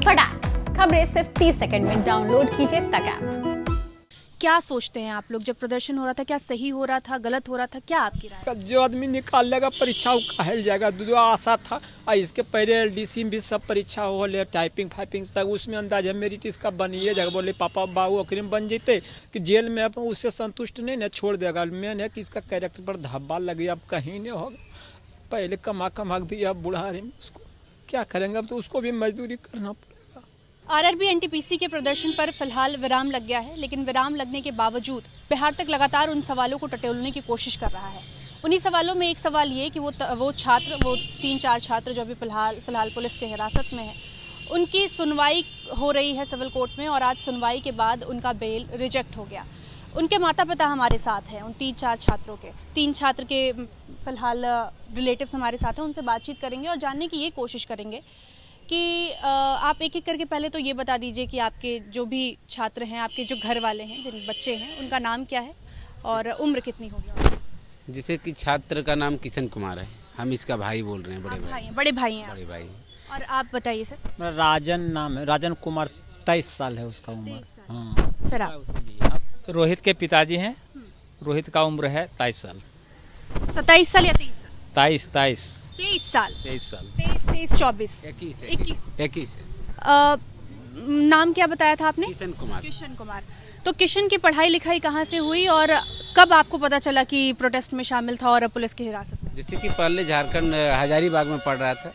फटाक खबरें सिर्फ 30 सेकंड में डाउनलोड कीजिए तक ऐप। क्या सोचते हैं आप लोग, जब प्रदर्शन हो रहा था क्या सही हो रहा था, गलत हो रहा था, क्या आपकी राय? जो आदमी निकाल लेगा परीक्षा वो कहल जाएगा, जो आशा था। इसके पहले एलडीसी भी सब परीक्षा हो ले, टाइपिंग फाइपिंग सब, उसमें अंदाज है मेरिट इसका बनिए जाएगा। बोले पापा बाबू आखिर में बन जीते कि जेल में अब उससे संतुष्ट नहीं ना छोड़ देगा। मेन है कि इसका कैरेक्टर पर धब्बा लगे, अब कहीं नहीं होगा। पहले कमा दिया, अब बुढ़ारी में उसको क्या करेंगे, अब तो उसको भी मजदूरी करना पड़ेगा। आरआरबी एनटीपीसी के प्रदर्शन पर फिलहाल विराम लग गया है, लेकिन विराम लगने के बावजूद बिहार तक लगातार उन सवालों को टटोलने की कोशिश कर रहा है। उन्हीं सवालों में एक सवाल ये कि वो 3-4 छात्र जो अभी फिलहाल पुलिस के हिरासत में है, उनकी सुनवाई हो रही है सिविल कोर्ट में, और आज सुनवाई के बाद उनका बेल रिजेक्ट हो गया। उनके माता पिता हमारे साथ हैं, उन 3-4 छात्रों के 3 छात्र के फिलहाल रिलेटिव्स हमारे साथ हैं। उनसे बातचीत करेंगे और जानने की ये कोशिश करेंगे कि आप एक एक करके पहले तो ये बता दीजिए कि आपके जो भी छात्र हैं, आपके जो घर वाले हैं, जिन बच्चे हैं, उनका नाम क्या है और उम्र कितनी होगी? जैसे कि छात्र का नाम किशन कुमार है, हम इसका भाई बोल रहे हैं। बड़े भाई हैं। बड़े भाई हैं। बड़े भाई। और आप बताइए सर। मेरा राजन नाम है, राजन कुमार, 23 साल है उसका उम्र। हाँ सर, आप? रोहित के पिताजी हैं। रोहित का उम्र है 23 साल। 27 साल या 30 साल? 23 साल। 23, 24, 21। नाम क्या बताया था आपने? किशन कुमार। तो किशन की पढ़ाई लिखाई कहाँ से हुई और कब आपको पता चला कि प्रोटेस्ट में शामिल था और पुलिस की हिरासत में? जैसे कि पहले झारखंड हजारीबाग में पढ़ रहा था,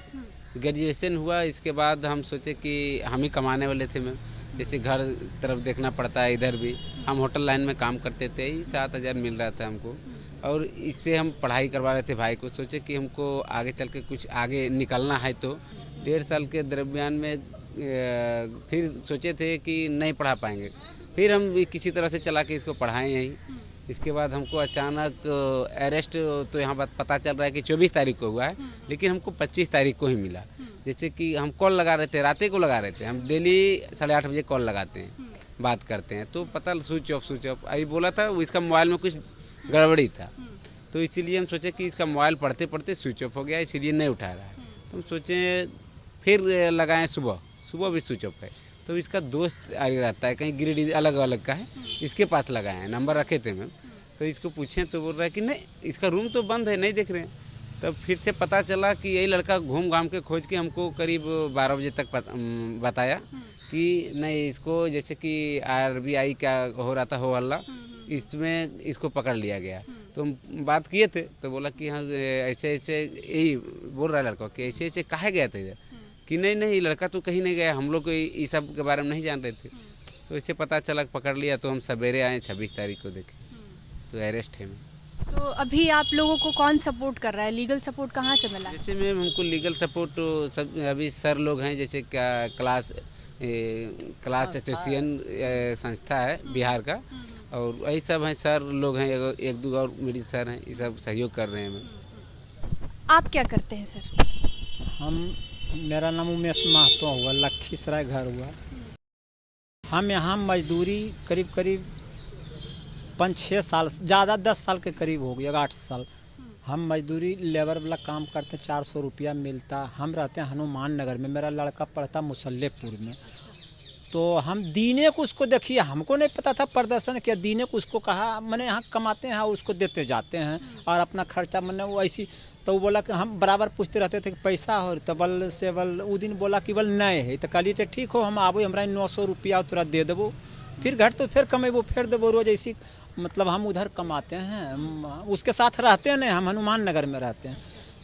ग्रेजुएशन हुआ। इसके बाद हम सोचे कि हम ही कमाने वाले थे। मैं जैसे घर तरफ देखना पड़ता है, इधर भी हम होटल लाइन में काम करते थे, 7,000 मिल रहा था हमको, और इससे हम पढ़ाई करवा रहे थे भाई को। सोचे कि हमको आगे चल के कुछ आगे निकलना है, तो 1.5 साल के दरमियान में फिर सोचे थे कि नहीं पढ़ा पाएंगे। फिर हम किसी तरह से चला के इसको पढ़ाएं यहीं। इसके बाद हमको अचानक अरेस्ट, तो यहाँ बात पता चल रहा है कि 24 तारीख को हुआ है, लेकिन हमको 25 तारीख को ही मिला। जैसे कि हम कॉल लगा रहे थे, रातें को लगा रहे थे, हम डेली 8:30 बजे कॉल लगाते हैं, बात करते हैं, तो पता स्विच ऑफ। अभी बोला था इसका मोबाइल में कुछ गड़बड़ी था, तो इसीलिए हम सोचे कि इसका मोबाइल पढ़ते पढ़ते स्विच ऑफ हो गया, इसीलिए नहीं उठा रहा है। तो हम सोचे फिर लगाएं, सुबह भी स्विच ऑफ है। तो इसका दोस्त आगे रहता है, कहीं गिरिडीह अलग अलग का है, इसके पास लगाए हैं, नंबर रखे थे मैम। तो इसको पूछें तो बोल रहा है कि नहीं, इसका रूम तो बंद है, नहीं देख रहे हैं। तब फिर से पता चला कि यही लड़का घूम घाम के खोज के हमको करीब 12 बजे तक बताया कि नहीं, इसको जैसे कि RBI क्या हो रहा था, हो हल्ला, इसमें इसको पकड़ लिया गया। तो हम बात किए थे, तो बोला कि हाँ ऐसे यही बोल रहा है लड़का कि ऐसे काहे गया था इधर, कि नहीं लड़का तो कहीं नहीं गया, हम लोग को इस सब के बारे में नहीं जान रहे थे। तो इससे पता चला, पकड़ लिया। तो हम सवेरे आए 26 तारीख को, देखे तो अरेस्ट है। तो अभी आप लोगों को कौन सपोर्ट कर रहा है, लीगल सपोर्ट कहाँ से मिला? जैसे मैम हमको लीगल सपोर्ट तो सब अभी सर लोग हैं, जैसे क्या क्लास एसोसिएशन संस्था है बिहार का, और वही सब हैं, सर लोग हैं, 1-2 और मेरी सर हैं, ये सब सहयोग कर रहे हैं। मैम आप क्या करते हैं सर? मेरा नाम उमेश महतो हुआ, लखीसराय घर हुआ। हम यहाँ मजदूरी करीब 5-6 साल, ज़्यादा 10 साल के करीब हो गया, 8 साल हम मजदूरी लेबर वाला काम करते, 400 रुपया मिलता। हम रहते हैं हनुमान नगर में, मेरा लड़का पढ़ता मुसल्लेपुर में। तो हम दीने को उसको देखिए, हमको नहीं पता था प्रदर्शन किया, दीने को उसको कहा, मैंने यहाँ कमाते हैं और उसको देते जाते हैं और अपना खर्चा मैंने वो ऐसी। तो वो बोला कि हम बराबर पूछते रहते थे कि पैसा हो, तो बल से बल वो दिन बोला कि बल नहीं है। तो कहलिए तो ठीक हो, हम आबो, हमारा 900 रुपया तोरा दे देबो, फिर घर तो फिर कमेबो, फिर देबो रोज। ऐसी मतलब हम उधर कमाते हैं, उसके साथ रहते हैं, नहीं हम हनुमान नगर में रहते हैं।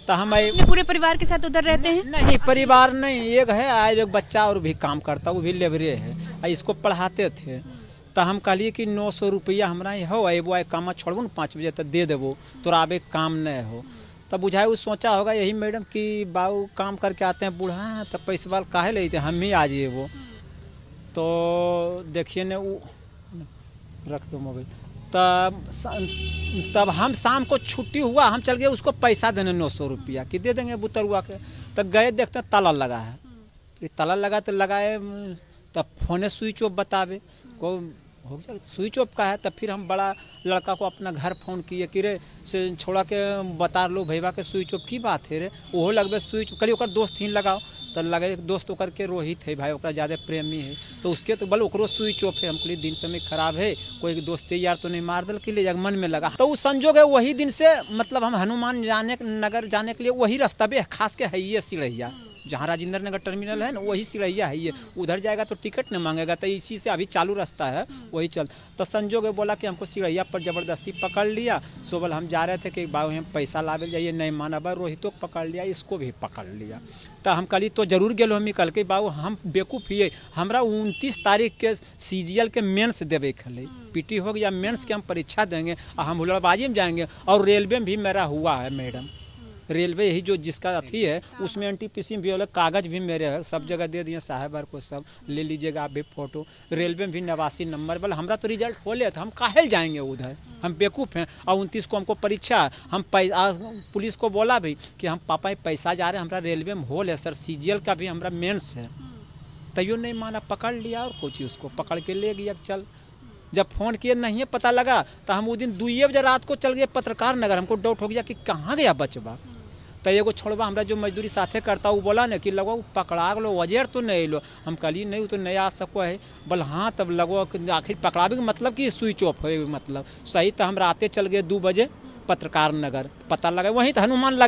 तो हम पूरे परिवार के साथ उधर रहते हैं? नहीं, परिवार नहीं, एक है आज एक बच्चा और भी काम करता, वो भी लेबरे है, इसको पढ़ाते थे। तो हम कहलिए कि 900 रुपया हमारा हो, अबो काम छोड़बो न 5 बजे तक दे देबो, तोरा आबे काम नहीं हो। तब बुझाए वो सोचा होगा यही मैडम कि बाबू काम करके आते हैं, बूढ़ा है, तब पैसे वाल काहे लेते, हम ही आ जाइए वो। तो देखिए ने वो रख दो मोबाइल। तब हम शाम को छुट्टी हुआ, हम चल गए उसको पैसा देने 900 रुपया कि दे देंगे बुतरुआ के। तब गए देखते ताला लगा है, तो ताला लगा तो लगाए, तब फोने स्विच ऑफ बतावे को हो गया स्विच ऑफ का है। तब फिर हम बड़ा लड़का को अपना घर फोन किए कि रे से छोड़ा के बता लो भैया के स्विच ऑफ की बात है रे, ओहो लगभग स्विच करी ओकर दोस्त ही लगाओ तो लगे दोस्त ओकर के रोहित है भाई ओकरा ज़्यादा प्रेमी है तो उसके तो बल ओकरो स्विच ऑफ है। हमको दिन समय खराब है कोई दोस्त यार तो नहीं मार दल के लिए मन में लगा तो उस संजोग है वही दिन से मतलब हम हनुमान नगर जाने के लिए वही रास्ता भी खास के है ये सिड़ैया जहाँ राजेंद्र नगर टर्मिनल है ना वही सिड़ैया है ये, उधर जाएगा तो टिकट नहीं मांगेगा तो इसी से अभी चालू रास्ता है वही चल। तो संजोग बोला कि हमको सिड़ैया पर ज़बरदस्ती पकड़ लिया। सोबल हम जा रहे थे कि बाबू हम पैसा लावे जाइए नहीं माना बा रोहितो को पकड़ लिया इसको भी पकड़ लिया। तो हम कल तो जरूर गेलो हम कल के बाबू हम बेवकूफ़ हिए हमरा 29 तारीख के CGL के मेंस देवे खले PT हो गया मेंस के हम परीक्षा देंगे और हम हुलड़बाजी में जाएंगे और रेलवे में भी मेरा हुआ है मैडम रेलवे यही जो जिसका अथी है उसमें NTPC भी अलग कागज़ भी मेरे है सब जगह दे दिए साहेबर को सब ले लीजिएगा आप भी फोटो रेलवे में भी 89 नंबर बोले हमरा तो रिजल्ट हो ले तो हम काहे जाएंगे उधर हम बेवकूफ़ हैं। और 29 को हमको परीक्षा हम पुलिस को बोला भी कि हम पापा पैसा जा रहे हैं हमारा रेलवे में हो ले सर CGL का भी हमारा मेंस है तैयो नहीं माना पकड़ लिया और कुछ उसको पकड़ के ले गया चल। जब फ़ोन किए नहीं पता लगा तो हम उस दिन 2 बजे रात को चल गए पत्रकार नगर हमको डाउट हो गया कि कहाँ गया बचवा। तो एगो छोड़वा हमारा जो मजदूरी साथे करता वो बोला ना कि लगो पकड़ा लो वजह तो नहीं लो हम कल नहीं तो नहीं आ सको है बोल हाँ तब लगो आखिर पकड़ावे के मतलब कि स्विच ऑफ है मतलब सही। तो हम रातें चल गए 2 बजे पत्रकार नगर पता लगा वहीं तो हनुमान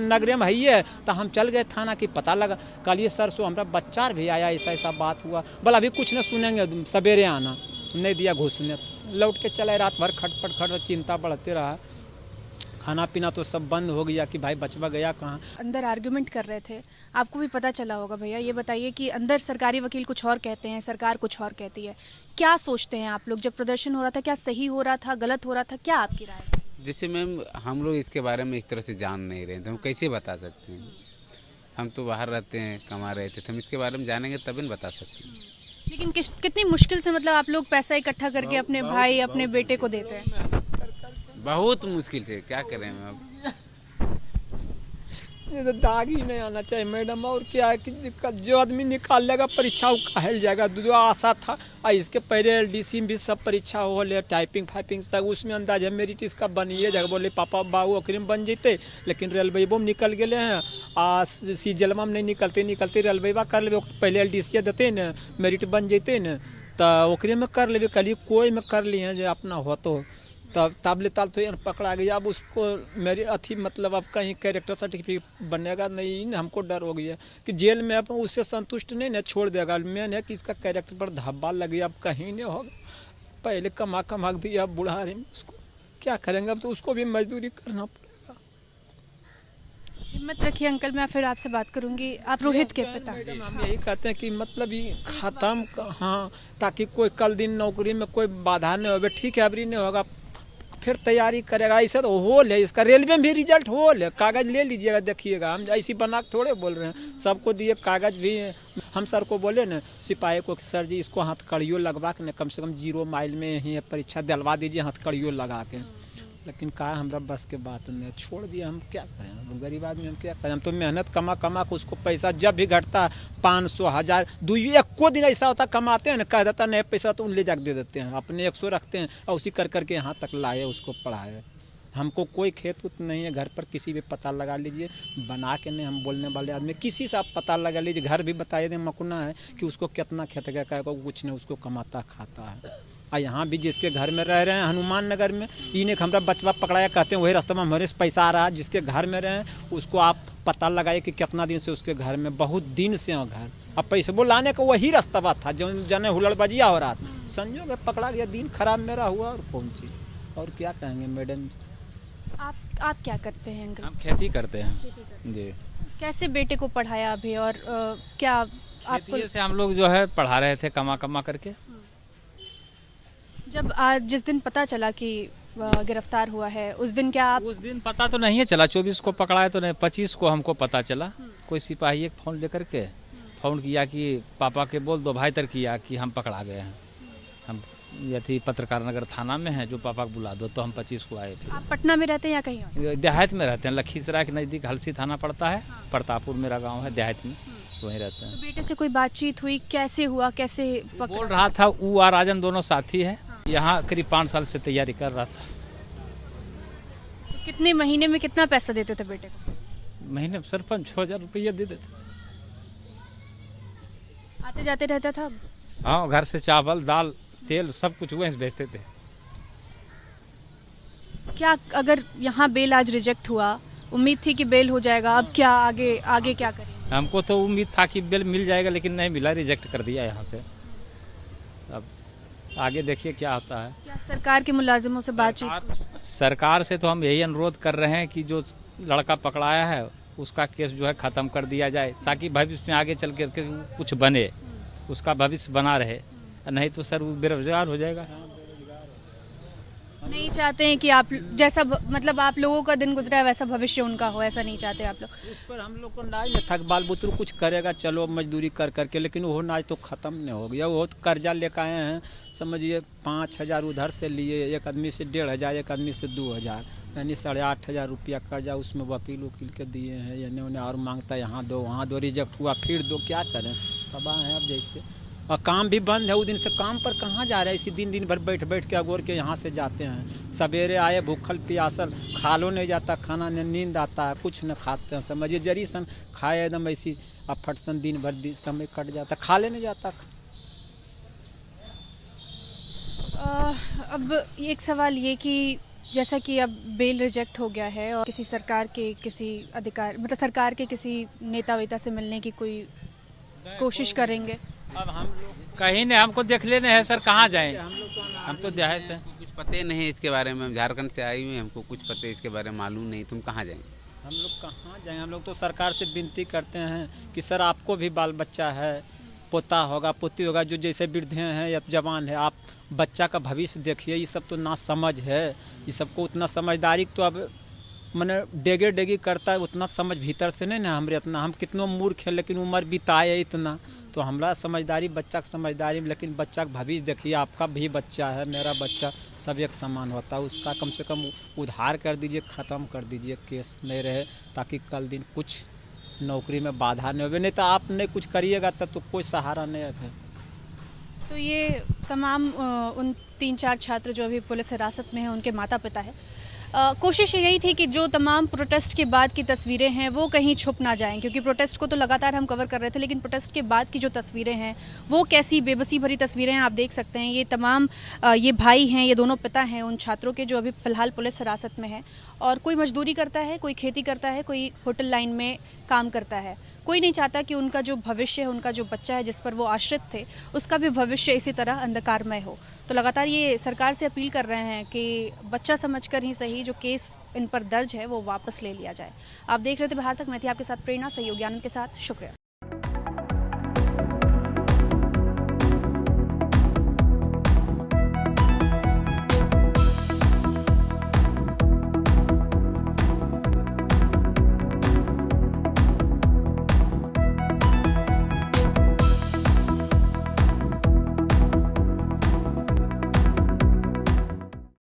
नगरे में है तो हम चल गए थाना की पता लगा कल ये सर सो हमारा बच्चा भी आया ऐसा बात हुआ बोला अभी कुछ न सुनेंगे सवेरे आना नहीं दिया घुसने लौट के चले रात भर खटपट चिंता बढ़ते रहा खाना पीना तो सब बंद हो गया कि भाई बचवा गया कहाँ। अंदर आर्गुमेंट कर रहे थे आपको भी पता चला होगा भैया ये बताइए कि अंदर सरकारी वकील कुछ और कहते हैं सरकार कुछ और कहती है क्या सोचते हैं आप लोग जब प्रदर्शन हो रहा था क्या सही हो रहा था गलत हो रहा था क्या आपकी राय है? जैसे मैम हम लोग इसके बारे में इस तरह से जान नहीं रहे थे हम कैसे बता सकते हैं हम तो बाहर रहते हैं कमा रहे थे हम इसके बारे में जानेंगे तभी न बता सकते हैं। लेकिन कितनी मुश्किल से मतलब आप लोग पैसा इकट्ठा करके अपने भाई अपने बेटे को देते हैं बहुत मुश्किल से क्या करें अब ये तो दाग ही नहीं आना चाहिए मैडम और क्या है कि जो आदमी निकाल लेगा परीक्षा वो कहल जाएगा जो आशा था इसके पहले LDC में भी सब परीक्षा हो ले टाइपिंग फाइपिंग सब उसमें अंदाज है मेरिट इसका बनिए जाएगा बोले पापा बाबू आखिर में बन जेते लेकिन रेलवे में निकल गए हैं CGL में नहीं निकलते रेलवे कर ले पहले LDC देते न मेरिट बन जेते न तो ओकरे में कर ले कल कोई में कर लिए जो अपना हो तो तब तो पकड़ा गया अब उसको मेरी अथी मतलब अब कहीं कैरेक्टर सर्टिफिकेट बनेगा नहीं हमको डर हो गया कि जेल में अब उससे संतुष्ट नहीं ना छोड़ देगा मेन है कि इसका कैरेक्टर पर धब्बा लगे अब कहीं नहीं होगा पहले कमा दिया अब बुढ़ारे में उसको क्या करेंगे अब तो उसको भी मजदूरी करना पड़ेगा। हिम्मत रखिए अंकल मैं फिर आपसे बात करूंगी आप रोहित के पिता हम यही कहते हैं कि मतलब ये खत्म हाँ ताकि कोई कल दिन नौकरी में कोई बाधा नहीं होगा ठीक है अबरी नहीं होगा फिर तैयारी करेगा ऐसे तो हो ले इसका रेलवे में भी रिजल्ट हो ले कागज़ ले लीजिएगा देखिएगा हम ऐसी बना के थोड़े बोल रहे हैं सबको दिए कागज़ भी हम सर को बोले ना सिपाही को सर जी इसको हथकड़ियों लगवा के कम से कम 0 माइल में ही परीक्षा दिलवा दीजिए हथकड़ियों लगा के लेकिन कहा हमारा बस के बात नहीं छोड़ दिया हम क्या करें हम गरीब आदमी हम क्या करें हम तो मेहनत कमा के उसको पैसा जब भी घटता 500 1000 एको दिन ऐसा होता कमाते हैं ना कह देता नहीं पैसा तो उन ले जाके दे देते हैं अपने 100 रखते हैं और उसी कर करके यहाँ तक लाए उसको पढ़ाए। हमको कोई खेत उत नहीं है घर पर किसी भी पता लगा लीजिए बना के नहीं हम बोलने वाले आदमी किसी से आप पता लगा लीजिए घर भी बताइए दें मकुना है कि उसको कितना खेत का कुछ नहीं उसको कमाता खाता है। और यहाँ भी जिसके घर में रह रहे हैं हनुमान नगर में इन्हें हमारा बचवा पकड़ाया कहते हैं वही रास्ते में हमारे से पैसा आ रहा है जिसके घर में रहे उसको आप पता लगाइए कि कितना दिन से उसके घर में बहुत दिन से घर अब पैसे वो लाने का वही रास्ता था जो जने हुलड़बाजिया हो रहा था संजोग पकड़ा गया दिन खराब मेरा हुआ और कौन चीज और क्या कहेंगे मैडम। आप क्या करते हैं अंकल? हम खेती करते हैं जी। कैसे बेटे को पढ़ाया अभी और क्या आपको से हम लोग जो है पढ़ा रहे थे कमा करके जब आज जिस दिन पता चला कि गिरफ्तार हुआ है उस दिन क्या आप उस दिन पता तो नहीं है चला 24 को पकड़ा है तो नहीं 25 को हमको पता चला कोई सिपाही एक फ़ोन लेकर के फ़ोन किया कि पापा के बोल दो भाई तर किया कि हम पकड़ा गए हैं हम ये थी पत्रकार नगर थाना में है जो पापा को बुला दो तो हम 25 को आए थे। आप पटना में रहते हैं या कहीं और? देहात में रहते हैं लखीसराय के नज़दीक हलसी थाना पड़ता है प्रतापपुर मेरा गाँव है देहात में वहीं रहते हैं। तो बेटे से कोई बातचीत हुई कैसे हुआ कैसे बोल रहा था वो और राजन दोनों साथी है यहाँ करीब 5 साल से तैयारी कर रहा था। तो कितने महीने में कितना पैसा देते थे बेटे को? महीने में सरपंच 6,000 रुपया दे देते थे। आते जाते रहता था? हाँ, घर से चावल दाल तेल सब कुछ वहीं से भेजते थे। क्या अगर यहाँ बेल आज रिजेक्ट हुआ, उम्मीद थी कि बेल हो जाएगा, अब क्या आगे क्या करेंगे? हमको तो उम्मीद था कि बेल मिल जाएगा, लेकिन नहीं मिला, रिजेक्ट कर दिया यहाँ से। अब आगे देखिए क्या होता है। क्या सरकार के मुलाजिमों से बातचीत? सरकार से तो हम यही अनुरोध कर रहे हैं कि जो लड़का पकड़ाया है उसका केस जो है खत्म कर दिया जाए, ताकि भविष्य में आगे चल कर कुछ बने, उसका भविष्य बना रहे। नहीं तो सर वो बेरोजगार हो जाएगा। नहीं चाहते हैं कि आप जैसा मतलब आप लोगों का दिन गुजरा है वैसा भविष्य उनका हो, ऐसा नहीं चाहते आप लोग? उस पर हम लोग को नाज नहीं था, बाल बुतरू कुछ करेगा चलो मजदूरी कर करके, लेकिन वो नाज तो खत्म नहीं हो गया। वो तो कर्जा लेकर आए हैं, समझिए 5,000 उधर से लिए, एक आदमी से 1,500, एक आदमी से 2,000, यानी 8,500 रुपया कर्जा उसमें वकील के दिए हैं। यानी उन्हें और मांगता है यहाँ दो वहाँ दो, रिजेक्ट हुआ फिर दो, क्या करें, तबाह है अब जैसे। और काम भी बंद है, वो दिन से काम पर कहाँ जा रहे हैं, इसी दिन भर बैठ के अगोर के यहाँ से जाते हैं। सवेरे आए भूखल प्यासल, खा लो नहीं जाता खाना, न नींद आता है, कुछ न खाते हैं, समझिए जरी सन खाए एकदम ऐसी अफट सन दिन भर समय कट जाता, खा ले नहीं जाता। अब एक सवाल ये कि जैसा कि अब बेल रिजेक्ट हो गया है और किसी सरकार के किसी अधिकार मतलब सरकार के किसी नेता वेता से मिलने की कोई कोशिश करेंगे? अब हम लोग कहीं नहीं, हमको देख लेने हैं सर, कहाँ जाएं? हम तो देहात से कुछ पते नहीं इसके बारे में, झारखंड से आई हुई, हमको कुछ पते इसके बारे में मालूम नहीं, तुम कहाँ जाएंगे? हम लोग कहाँ जाएंगे? हम लोग तो सरकार से विनती करते हैं कि सर आपको भी बाल बच्चा है, पोता होगा पोती होगा, जो जैसे वृद्ध हैं या जवान है, आप बच्चा का भविष्य देखिए। ये सब तो ना समझ है, ये सबको उतना समझदारी तो अब मैंने डेगे करता है, उतना समझ भीतर से नहीं ना हमरे, इतना हम कितनों मूर्ख हैं, लेकिन उम्र बिताए इतना, तो हमरा समझदारी बच्चा की समझदारी, लेकिन बच्चा का भविष्य देखिए। आपका भी बच्चा है, मेरा बच्चा, सब एक समान होता है, उसका कम से कम उधार कर दीजिए, ख़त्म कर दीजिए, केस नहीं रहे, ताकि कल दिन कुछ नौकरी में बाधा नहीं हो। नहीं तो आप नहीं कुछ करिएगा तब तो कोई सहारा नहीं है। तो ये तमाम उन 3-4 छात्र जो अभी पुलिस हिरासत में हैं, उनके माता पिता है। कोशिश यही थी कि जो तमाम प्रोटेस्ट के बाद की तस्वीरें हैं वो कहीं छुप ना जाएं, क्योंकि प्रोटेस्ट को तो लगातार हम कवर कर रहे थे, लेकिन प्रोटेस्ट के बाद की जो तस्वीरें हैं वो कैसी बेबसी भरी तस्वीरें हैं, आप देख सकते हैं। ये तमाम ये भाई हैं, ये दोनों पिता हैं उन छात्रों के जो अभी फ़िलहाल पुलिस हिरासत में हैं, और कोई मजदूरी करता है, कोई खेती करता है, कोई होटल लाइन में काम करता है। कोई नहीं चाहता कि उनका जो भविष्य है, उनका जो बच्चा है जिस पर वो आश्रित थे, उसका भी भविष्य इसी तरह अंधकारमय हो। तो लगातार ये सरकार से अपील कर रहे हैं कि बच्चा समझकर ही सही जो केस इन पर दर्ज है वो वापस ले लिया जाए। आप देख रहे थे बिहार तक, मैं थी आपके साथ प्रेरणा, सहयोगी आनंद के साथ, शुक्रिया।